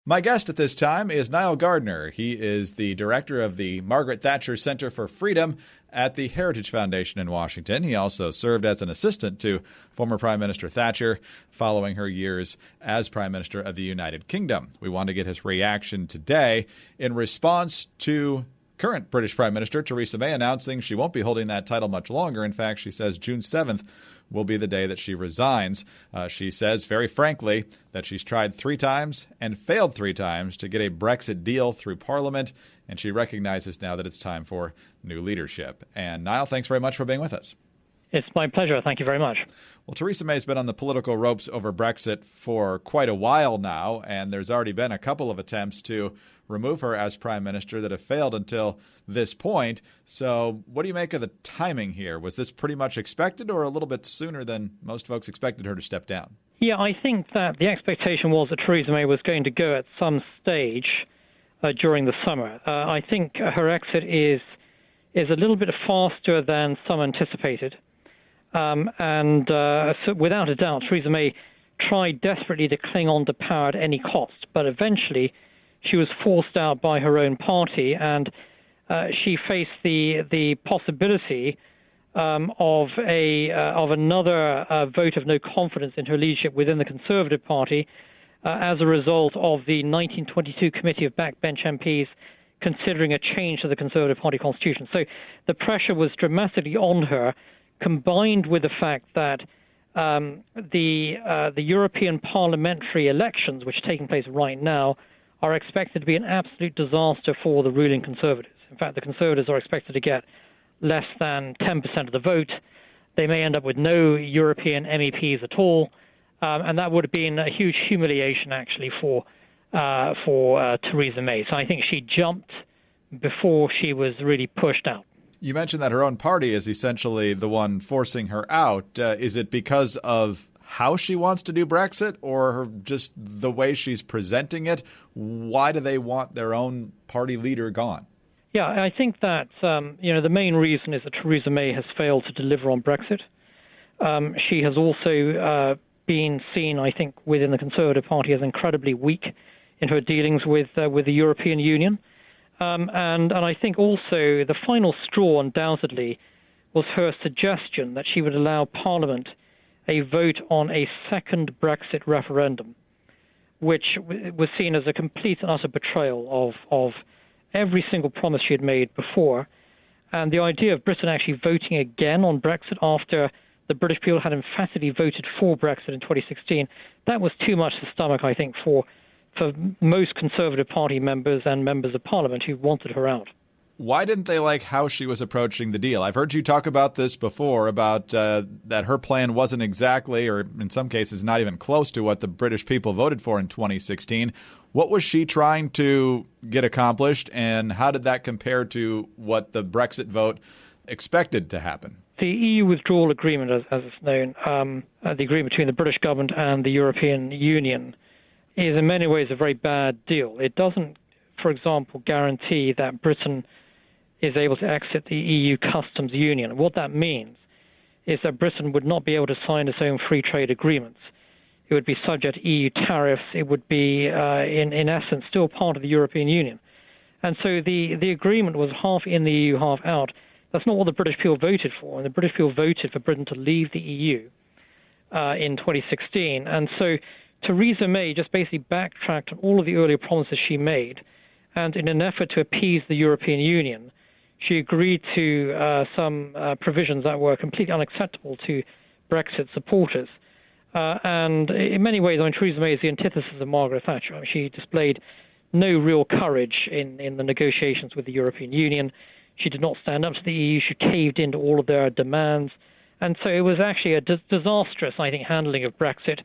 My guest at this time is Nile Gardiner. He is the director of the Margaret Thatcher Center for Freedom at the Heritage Foundation in Washington. He also served as an assistant to former Prime Minister Thatcher following her years as Prime Minister of the United Kingdom. We want to get his reaction today in response to current British Prime Minister Theresa May announcing she won't be holding that title much longer. In fact, she says June 7th will be the day that she resigns. She says, very frankly, that she's tried 3 times and failed 3 times to get a Brexit deal through Parliament, and she recognizes now that it's time for new leadership. And Niall, thanks very much for being with us. It's my pleasure. Thank you very much. Well, Theresa May's been on the political ropes over Brexit for quite a while now, and there's already been a couple of attempts to remove her as Prime Minister that have failed until this point. So what do you make of the timing here? Was this pretty much expected or a little bit sooner than most folks expected her to step down? Yeah, I think that the expectation was that Theresa May was going to go at some stage during the summer. I think her exit is a little bit faster than some anticipated. So without a doubt, Theresa May tried desperately to cling on to power at any cost, but eventually she was forced out by her own party, and she faced the possibility of another vote of no confidence in her leadership within the Conservative Party as a result of the 1922 Committee of Backbench MPs considering a change to the Conservative Party constitution. So the pressure was dramatically on her, combined with the fact that the European parliamentary elections, which are taking place right now, are expected to be an absolute disaster for the ruling Conservatives. In fact, the Conservatives are expected to get less than 10% of the vote. They may end up with no European MEPs at all, and that would have been a huge humiliation, actually, for Theresa May. So I think she jumped before she was really pushed out. You mentioned that her own party is essentially the one forcing her out. Is it because of how she wants to do Brexit or just the way she's presenting it? Why do they want their own party leader gone? Yeah, I think that the main reason is that Theresa May has failed to deliver on Brexit. She has also been seen, I think, within the Conservative Party as incredibly weak in her dealings with the European Union. And I think also the final straw, undoubtedly, was her suggestion that she would allow Parliament a vote on a second Brexit referendum, which was seen as a complete and utter betrayal of every single promise she had made before. And the idea of Britain actually voting again on Brexit after the British people had emphatically voted for Brexit in 2016, that was too much to stomach, I think, for most Conservative Party members and members of Parliament who wanted her out. Why didn't they like how she was approaching the deal? I've heard you talk about this before, about that her plan wasn't exactly, or in some cases not even close to what the British people voted for in 2016. What was she trying to get accomplished, and how did that compare to what the Brexit vote expected to happen? The EU withdrawal agreement, as it's known, the agreement between the British government and the European Union, is in many ways a very bad deal. It doesn't, for example, guarantee that Britain is able to exit the EU customs union. What that means is that Britain would not be able to sign its own free trade agreements. It would be subject to EU tariffs. It would be, in essence, still part of the European Union. And so the agreement was half in the EU, half out. That's not what the British people voted for. And the British people voted for Britain to leave the EU in 2016. And so Theresa May just basically backtracked on all of the earlier promises she made. And in an effort to appease the European Union, she agreed to some provisions that were completely unacceptable to Brexit supporters. And in many ways, Theresa May is the antithesis of Margaret Thatcher. She displayed no real courage in the negotiations with the European Union. She did not stand up to the EU. She caved into all of their demands. And so it was actually a disastrous, I think, handling of Brexit.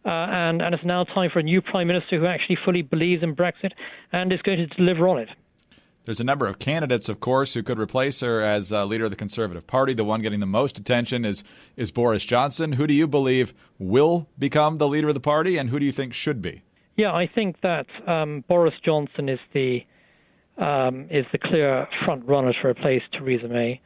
And it's now time for a new Prime Minister who actually fully believes in Brexit and is going to deliver on it. There's a number of candidates, of course, who could replace her as leader of the Conservative Party. The one getting the most attention is Boris Johnson. Who do you believe will become the leader of the party, and who do you think should be? Yeah, I think that Boris Johnson is the clear front runner to replace Theresa May.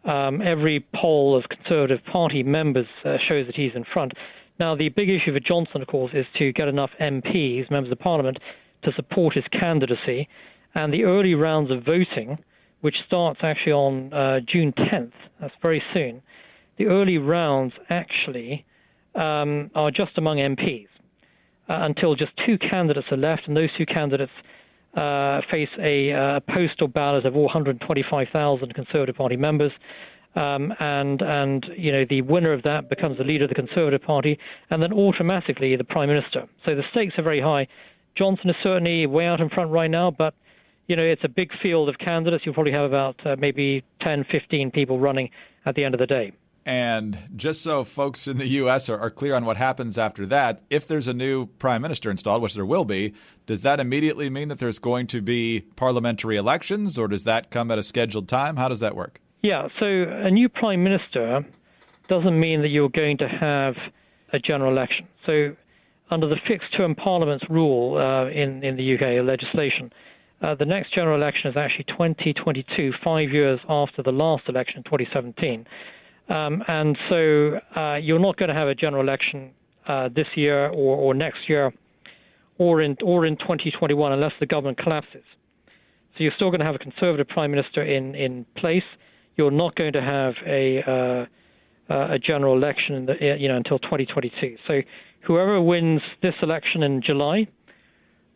Every poll of Conservative Party members shows that he's in front. Now, the big issue for Johnson, of course, is to get enough MPs, members of Parliament, to support his candidacy. And the early rounds of voting, which starts actually on June 10th, that's very soon, the early rounds actually are just among MPs until just 2 candidates are left, and those 2 candidates face a postal ballot of all 125,000 Conservative Party members. And you know, the winner of that becomes the leader of the Conservative Party, and then automatically the Prime Minister. So the stakes are very high. Johnson is certainly way out in front right now, but you know, it's a big field of candidates. You'll probably have about maybe 10, 15 people running at the end of the day. And just so folks in the U.S. are clear on what happens after that, if there's a new prime minister installed, which there will be, does that immediately mean that there's going to be parliamentary elections, or does that come at a scheduled time? How does that work? Yeah, so a new prime minister doesn't mean that you're going to have a general election. So under the fixed term parliament's rule in the UK legislation, the next general election is actually 2022, 5 years after the last election, 2017. And so you're not going to have a general election this year or next year or in 2021 unless the government collapses. So you're still going to have a Conservative Prime Minister in place. You're not going to have a general election until 2022. So whoever wins this election in July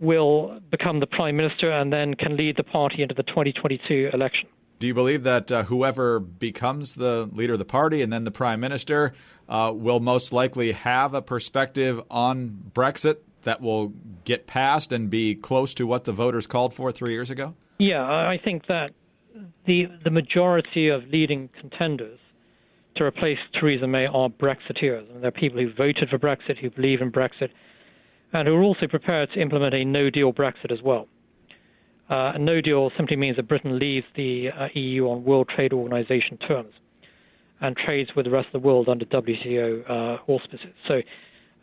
will become the Prime Minister and then can lead the party into the 2022 election. Do you believe that whoever becomes the leader of the party and then the Prime Minister will most likely have a perspective on Brexit that will get passed and be close to what the voters called for 3 years ago? Yeah, I think that the majority of leading contenders to replace Theresa May are Brexiteers. And there are people who voted for Brexit, who believe in Brexit, and who are also prepared to implement a no-deal Brexit as well. A no deal simply means that Britain leaves the EU on World Trade Organization terms and trades with the rest of the world under WTO auspices. So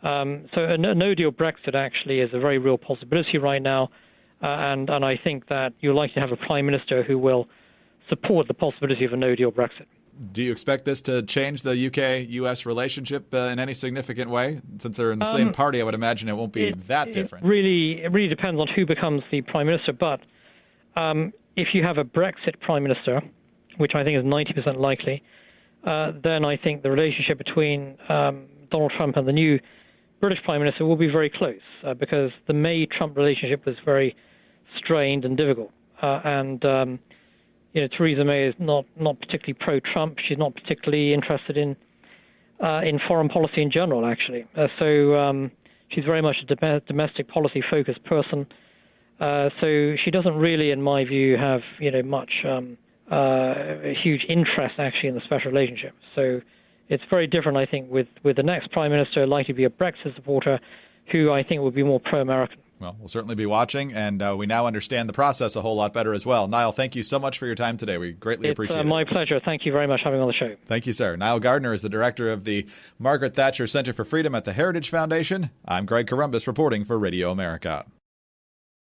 a no deal Brexit actually is a very real possibility right now, and I think that you're likely to have a Prime Minister who will support the possibility of a no deal Brexit. Do you expect this to change the UK-US relationship in any significant way? Since they're in the same party, I would imagine it won't be that different. It really depends on who becomes the Prime Minister. But if you have a Brexit Prime Minister, which I think is 90% likely, then I think the relationship between Donald Trump and the new British Prime Minister will be very close because the May-Trump relationship was very strained and difficult. Theresa May is not particularly pro-Trump. She's not particularly interested in foreign policy in general, actually. So she's very much a domestic policy-focused person. So she doesn't really, in my view, have much a huge interest actually in the special relationship. So it's very different, I think, with the next Prime Minister likely to be a Brexit supporter, who I think would be more pro-American. Well, we'll certainly be watching, and we now understand the process a whole lot better as well. Niall, thank you so much for your time today. We greatly appreciate it. It's my pleasure. Thank you very much for having me on the show. Thank you, sir. Nile Gardiner is the director of the Margaret Thatcher Center for Freedom at the Heritage Foundation. I'm Greg Columbus reporting for Radio America.